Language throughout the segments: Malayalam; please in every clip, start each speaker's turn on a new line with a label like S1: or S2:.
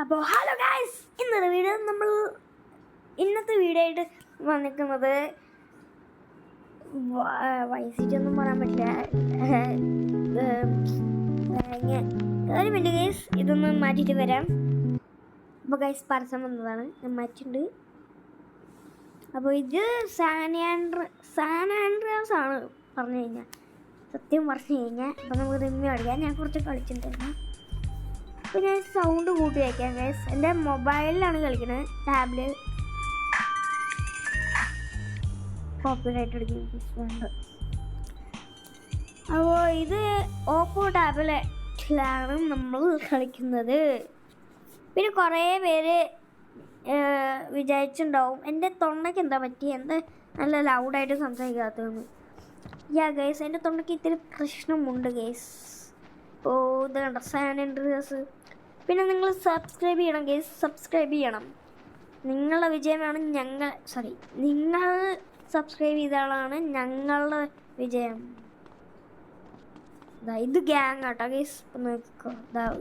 S1: അപ്പോൾ ഹലോ ഗൈസ്, ഇന്നത്തെ വീഡിയോ ആയിട്ട് വന്നിരിക്കുന്നത് വൈസിറ്റി ഒന്നും പറയാൻ പറ്റില്ല. ഒരു മിനിറ്റ് ഗൈസ്, ഇതൊന്ന് മാറ്റിയിട്ട് വരാം. അപ്പോൾ ഗൈസ് പരസ്യം വന്നതാണ്, ഞാൻ മാറ്റിയിട്ടുണ്ട്. അപ്പോൾ ഇത് സാൻ ആൻഡ്രിയാസ് ആണ് പറഞ്ഞു കഴിഞ്ഞാൽ, സത്യം പറഞ്ഞു കഴിഞ്ഞാൽ. അപ്പോൾ നമുക്ക് റിമ്മി കളിക്കാം. ഞാൻ കുറച്ച് കളിച്ചിട്ടുണ്ടായിരുന്നു. അപ്പോൾ ഞാൻ സൗണ്ട് കൂട്ടി വയ്ക്കാം ഗൈസ്. എൻ്റെ മൊബൈലിലാണ് കളിക്കുന്നത്, ടാബില് കോപ്പിറൈറ്റ് അടിക്കുന്നുണ്ട്. അപ്പോൾ ഇത് ഓപ്പോ ടാബിലാണ് നമ്മൾ കളിക്കുന്നത്. പിന്നെ കുറേ പേര് വിചാരിച്ചിട്ടുണ്ടാവും എൻ്റെ തൊണ്ടയ്ക്ക് എന്താ പറ്റി, എന്താ നല്ല ലൗഡായിട്ട് സംസാരിക്കാത്തതെന്ന്. ഗൈസ്, എൻ്റെ തൊണ്ടയ്ക്ക് ഇത്തിരി പ്രശ്നമുണ്ട് ഗൈസ്. ഓ, ഇത് കണ്ട സാൻ ആൻഡ്രിയാസ്. പിന്നെ നിങ്ങൾ സബ്സ്ക്രൈബ് ചെയ്യണം ഗൈസ്, സബ്സ്ക്രൈബ് ചെയ്യണം. നിങ്ങളുടെ വിജയമാണ് നിങ്ങൾ സബ്സ്ക്രൈബ് ചെയ്താലാണ് ഞങ്ങളുടെ വിജയം. ഇത് ഗ്യാങ് ആട്ടോ ഗൈസ്. നോക്കിക്കോ,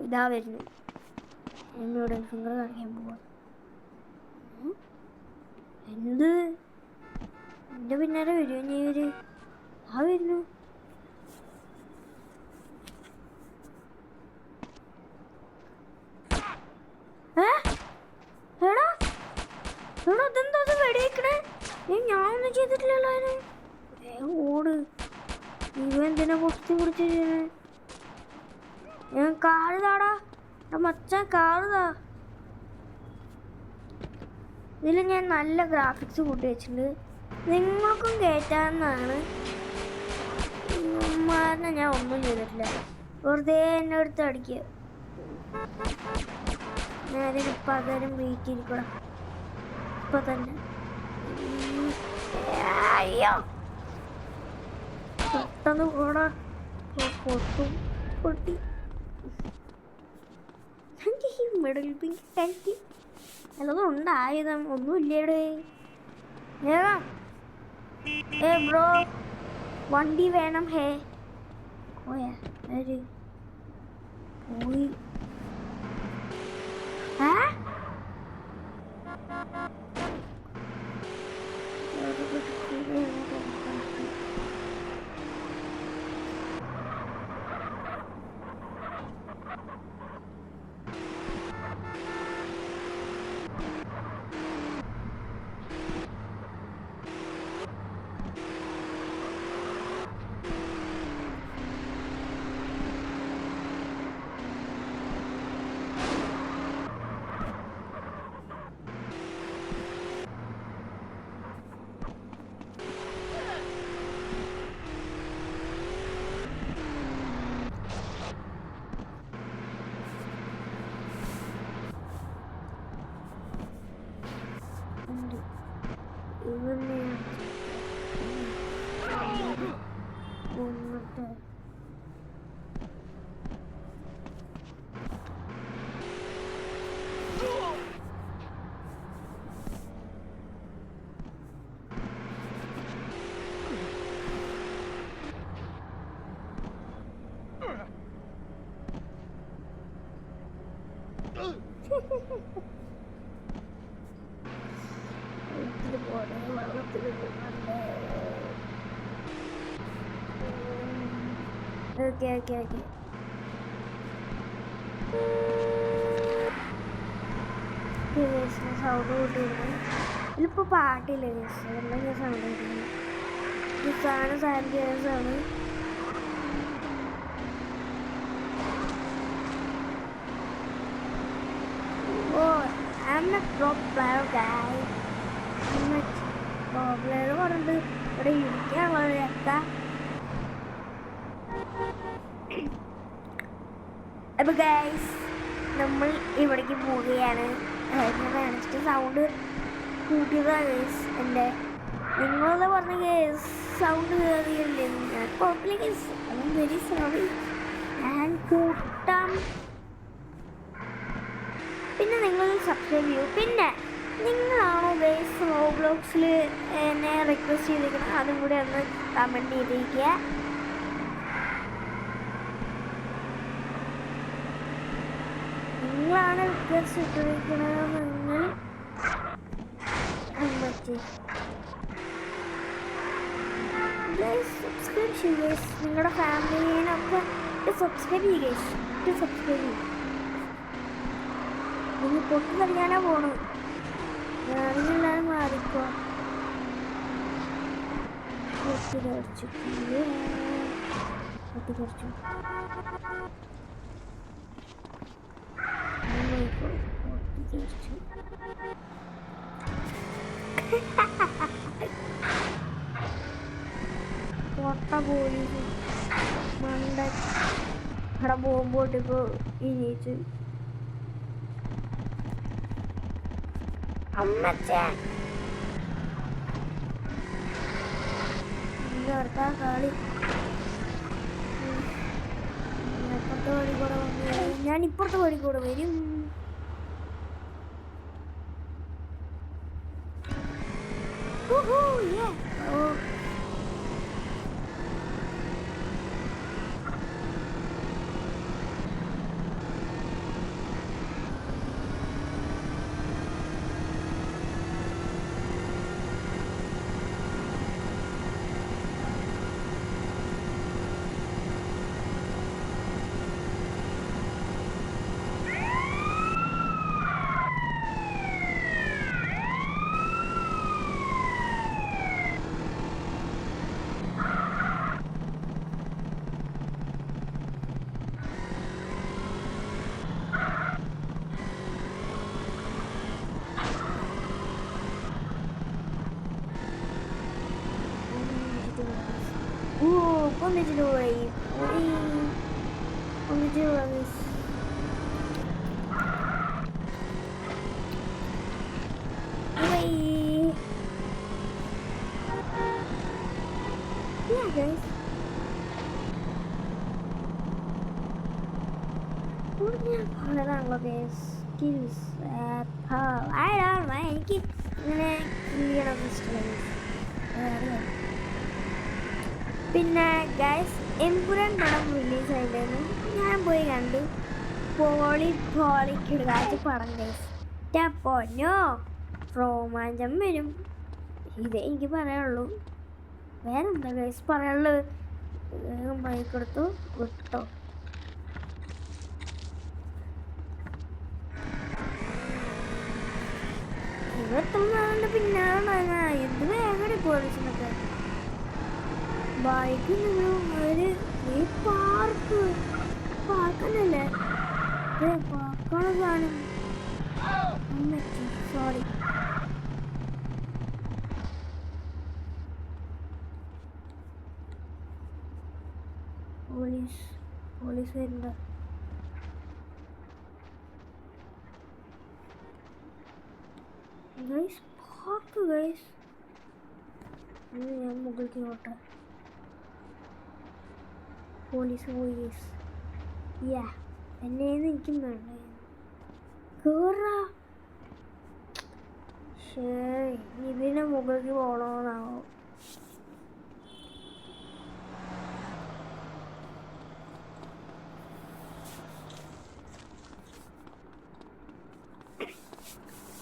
S1: ഇതാ വരുന്നു. എന്നോട് ഫിംഗർ കാണിക്കാൻ പോവാ. എന്ത് എൻ്റെ പിന്നാലെ വരുമോ നീ? വരുന്നു. അതെന്താ വെടിവെക്കണേ? ഞാനൊന്നും ചെയ്തിട്ടില്ലല്ലോ അതിന്. ഓട്, ഇവ എന്തിനാ പൊട്ടി പിടിച്ച് ചെയ്യണേ? ഞാൻ കാറുതാടാ മച്ചാൻ, കാറുതാ. ഇതിൽ ഞാൻ നല്ല ഗ്രാഫിക്സ് കൂട്ടി വെച്ചിട്ടുണ്ട്. നിങ്ങൾക്കും കയറ്റാവുന്നതാണ്. ഉമ്മാരനെ ഞാൻ ഒന്നും ചെയ്തിട്ടില്ല, വെറുതെ എന്നെ എടുത്ത് അടിക്കുക. നേരെ പകരം വീട്ടിരിക്കണം ഇപ്പൊ തന്നെ. അയ്യോ, പെട്ടെന്ന് കൂടെ പൊട്ടി. മിഡിൽ പിങ്ക് കഴിക്ക് നല്ലതും ഉണ്ടായതും ഒന്നുമില്ലേടേ. വേഗം ബ്രോ, വണ്ടി വേണം. പോയി ഓക്കെ. സൗണ്ട് കൂട്ടിയിരുന്നു. ഇതിലിപ്പോൾ പാട്ടില്ല കേസ്, എന്തെങ്കിലും സൗണ്ട് കൂട്ടിയിരുന്നു. ഈ സാധനം സാൻഡ്രിയാസാണ്. Pro player guy. Pro player പറഞ്ഞിട്ട് ഇവിടെ ഇരിക്കാനുള്ളവരൊക്കെ. അപ്പോൾ ഗൈസ്, നമ്മൾ ഇവിടേക്ക് പോവുകയാണ്. ഞാൻ കാണിച്ചിട്ട് സൗണ്ട് കൂട്ടിയതാണ് ഗൈസ്. എൻ്റെ നിങ്ങളത് പറഞ്ഞ ഗൈസ് സൗണ്ട് കയറിയില്ലേ? ഞാൻ കുഴപ്പമില്ല ഗൈസ്, ഐ വെരി സോറി. ഞാൻ കൂട്ടാം. പിന്നെ നിങ്ങൾ സബ്സ്ക്രൈബ് ചെയ്യൂ. പിന്നെ നിങ്ങളാണോ ഗൈസ് റോബ്ലോക്സിൽ എന്നെ റിക്വസ്റ്റ് ചെയ്തിരിക്കണം, അതും കൂടി ഒന്ന് കമൻറ്റ് ചെയ്തിരിക്കുക. നിങ്ങളാണ് റിക്വസ്റ്റ് ഇട്ടിരിക്കണമെങ്കിൽ അമ്മച്ചി സബ്സ്ക്രൈബ് ചെയ്യുക. നിങ്ങളുടെ ഫാമിലിനൊക്കെ സബ്സ്ക്രൈബ് ചെയ്യുക. സബ്സ്ക്രൈബ് ചെയ്യും. ഇനി പൊട്ടി കളിക്കാനാ പോണു. ഞാനിതെല്ലാവരും മാറിക്കോ. പൊട്ടിക്കടിച്ചു പൊട്ടിക്കടിച്ചു. പൊട്ടിക്കടിച്ചു. പൊട്ട പോലീസ് മണ്ട അവിടെ പോകുമ്പോട്ടിപ്പോ ഇനിയിച്ച് അമ്മച്ചാ അടുത്ത കളി. അപ്പുറത്തെ വഴി കൂടെ വന്നു. ഞാൻ ഇപ്പുറത്തെ വഴി കൂടെ വരും. Konnichiwa. Konnichiwa guys. Bye. Yeah guys. Skills. I don't know. എനിക്ക് ഇങ്ങനെ ചെയ്യണം ഇഷ്ടമല്ല. പിന്നെ ഗൈസ് എമ്പുരാൻ പടം റിലീസ് ആയിട്ടായിരുന്നു. ഞാൻ പോയി കണ്ടു. പൊളിക്കിടുകാച്ച് പടം ഗൈസ്. പൊന്നോ രോമാഞ്ചം വരും. ഇതേ എനിക്ക് പറയാനുള്ളൂ. വേറെന്താ ഗൈസ് പറയാനുള്ളത്? വേഗം ബൈക്ക് എടുത്തു വിട്ടോ. ഇവത്തുണ്ട് പിന്നാണ് എന്ത് വേഗം പോലീസിനൊക്കെ ബൈക്കിൽ ഒരു പാർക്കല്ലേ പാർക്കാണ് കാണും. സോറി പോലീസ് വരുന്നുണ്ട്. Guys park guys. ഞാൻ മുകളിലേക്ക് നോട്ടെ. പോലീസ് പോയി ഗൈസ്. യാ എന്നേന്ന് എനിക്കും വേണ്ട കേറാ. ശരി ഇതിനെ മുകളിലേക്ക് പോകണമെന്നാവോ?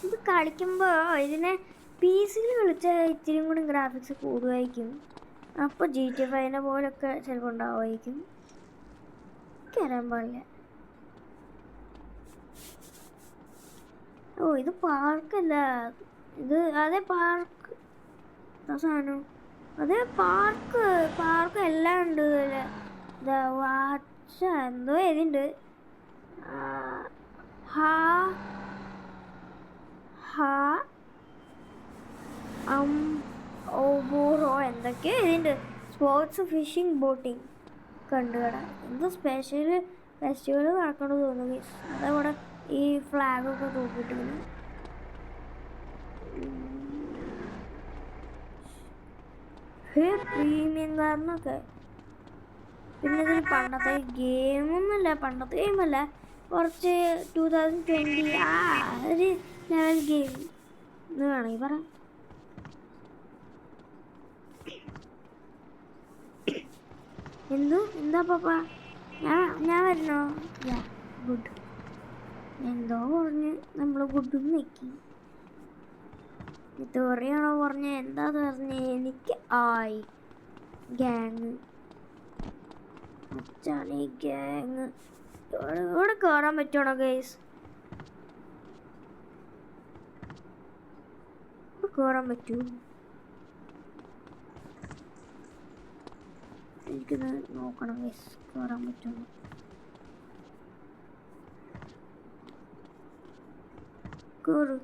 S1: ഇത് കളിക്കുമ്പോൾ ഇതിനെ PC-യിൽ കളിച്ചാൽ ഇത്തിരി കൂടി ഗ്രാഫിക്സ് കൂടുമായിരിക്കും. അപ്പോൾ GTA 5 പോലൊക്കെ ചിലപ്പോൾ ഉണ്ടാവുമായിരിക്കും. എനിക്കറിയാൻ പാടില്ല. ഓ ഇത് പാർക്കല്ല. ഇത് അതേ പാർക്ക് സാധനം. അതേ പാർക്ക് എല്ലാം ഉണ്ട്. വാച്ച എന്തോ എഴുതിണ്ട്. ഓബോറോ എന്തൊക്കെയോ എഴുതിണ്ട്. സ്പോർട്സ് ഫിഷിംഗ് ബോട്ടിങ് കണ്ടുകട. എന്തോ ഫെസ്റ്റിവൽ നടക്കണമെന്ന് തോന്നുന്നു. അതവിടെ ഈ ഫ്ലാഗൊക്കെ തൂക്കിയിട്ടിങ്ങനെ. പ്രീമിയം കാറിനൊക്കെ. പിന്നെ ഇതിൽ പണ്ടത്തെ ഗെയിമൊന്നുമല്ല. പണ്ടത്തെ ഗെയിമല്ല, കുറച്ച് 2020 ഒരു ലെവൽ ഗെയിം എന്ന് വേണമെങ്കിൽ പറയാം. എന്താ പാപ്പ? ഞാൻ വരുന്നോ? ഗുഡ്. എന്തോ പറഞ്ഞ് നമ്മൾ ഗുഡും നിൽക്കി. തെറിയാണോ പറഞ്ഞ എന്താ പറഞ്ഞ് എനിക്ക് ആയി ഗ്യാങ് അച്ഛാണ് ഈ ഗ്യാങ്. ഇവിടെ കയറാൻ പറ്റുവാണോ ഗൈസ്? കയറാൻ പറ്റൂ? എനിക്കൊന്ന് നോക്കണം ഗൈസ്, കയറാൻ പറ്റുമോ? കയറും.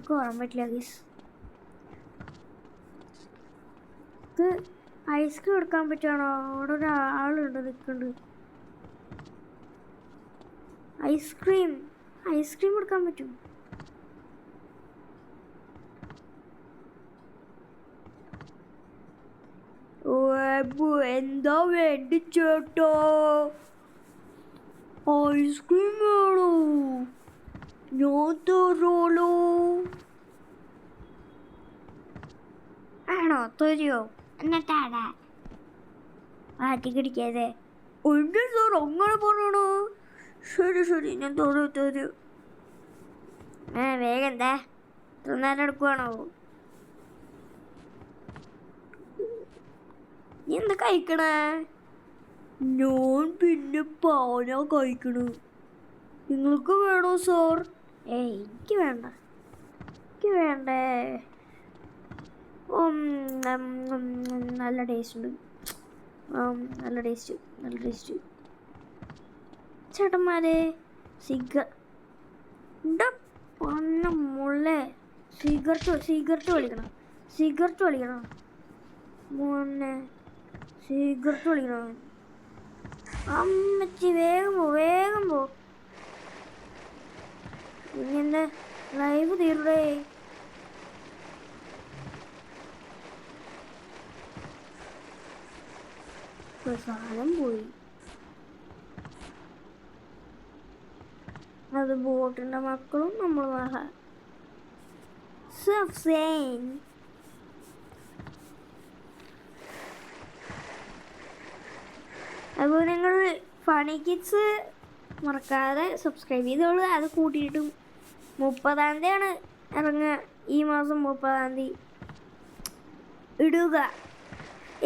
S1: കയറാൻ പറ്റില്ല ഗൈസ്. ഇത് ഐസ്ക്രീം എടുക്കാൻ പറ്റുവാണോ? അവിടെ ഒരാളുണ്ട് നിൽക്കുന്നുണ്ട്. ഐസ്ക്രീം എടുക്കാൻ പറ്റും? എന്താ വേണ്ടി ചേട്ടോ? ഐസ്ക്രീം വേണോ? ഞാൻ തരുമല്ലോ. ആണോ? തരുമോ? എന്നിട്ടാടാ മാറ്റി കിടിക്കാതെ. ഉണ്ട് സാർ, അങ്ങനെ പറയണോ? ശരി ഞാൻ തരൂ. വേഗം എന്താ ഇത്ര നേരം എടുക്കുവാണോ? നീ എന്താ കഴിക്കണേ? ഞാൻ പിന്നെ പാനാ കഴിക്കണു. നിങ്ങൾക്ക് വേണോ സാർ? എനിക്ക് വേണ്ടേ. നല്ല ടേസ്റ്റ് ഉണ്ട്. നല്ല ടേസ്റ്റ്. ചേട്ടന്മാരെ മുള്ളേ സിഗരറ്റ് വലിക്കണം മോനെ. സിഗരറ്റ് വലിക്കണം. അമ്മച്ചി വേഗം പോ. ഇങ്ങനെ ലൈവ് തീരുടെ. സാധനം പോയി. അത് ബോട്ടിന്റെ മക്കളും നമ്മൾ അപ്പോൾ നിങ്ങൾ ഫണി കിഡ്സ് മറക്കാതെ സബ്സ്ക്രൈബ് ചെയ്തോളൂ. അത് കൂട്ടിയിട്ടും 30-ാം തീയതിയാണ് ഇറങ്ങുക. ഈ മാസം 30-ാം തീയതി ഇടുക.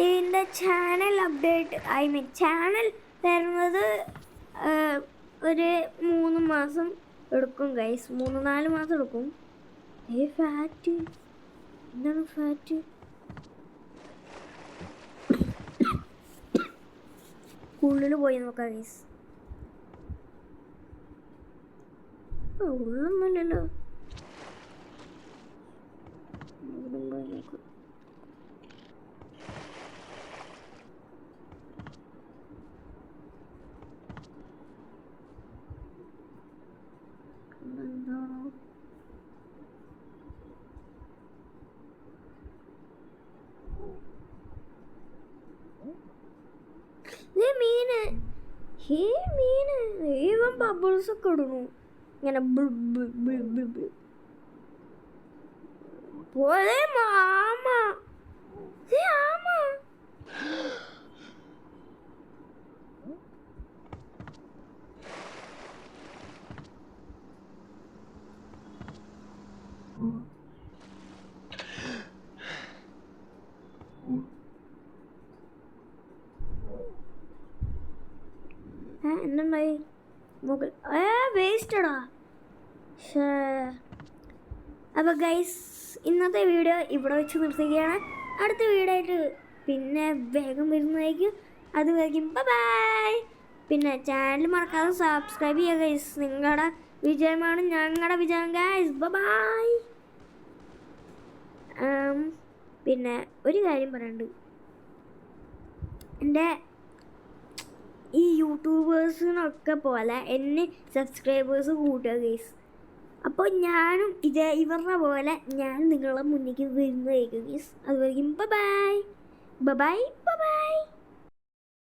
S1: ഇതിൻ്റെ ചാനൽ അപ്ഡേറ്റ് ചാനൽ തരുന്നത് ഒരു 3 മാസം എടുക്കും ഗൈസ്. 3-4 മാസം എടുക്കും. ഫാറ്റ് എന്താണ് ഫാറ്റ്? ഉള്ളിൽ പോയി നോക്കാം ഗൈസ്. ഉള്ളൊന്നുമില്ലല്ലോ. മീന് ഇവൻ ബബിൾസ് ഒക്കെ ഇടുന്നു ഇങ്ങനെ. പോലെ മാമ എന്തുണ്ടായി? വേസ്റ്റടാ. അപ്പോൾ ഗൈസ്, ഇന്നത്തെ വീഡിയോ ഇവിടെ വെച്ച് നിർത്തുകയാണ്. അടുത്ത വീഡിയോ ആയിട്ട് പിന്നെ വേഗം വരുന്നതായിരിക്കും. അതുവരെയും ബൈ. പിന്നെ ചാനൽ മറക്കാതെ സബ്സ്ക്രൈബ് ചെയ്യുക ഗൈസ്. നിങ്ങളുടെ വിജയമാണ് ഞങ്ങളുടെ വിജയം ഗൈസ്. ബൈ. പിന്നെ ഒരു കാര്യം പറയാനുണ്ട്. എൻ്റെ ഈ യൂട്യൂബേഴ്സിനൊക്കെ പോലെ എന്നെ സബ്സ്ക്രൈബേഴ്സ് കൂട്ടുക ഗൈസ്. അപ്പോൾ ഞാനും ഇവരുടെ പോലെ ഞാൻ നിങ്ങളുടെ മുന്നിലേക്ക് വരുന്നതായിരിക്കും ഗൈസ്. അതുവരെയും ബൈ.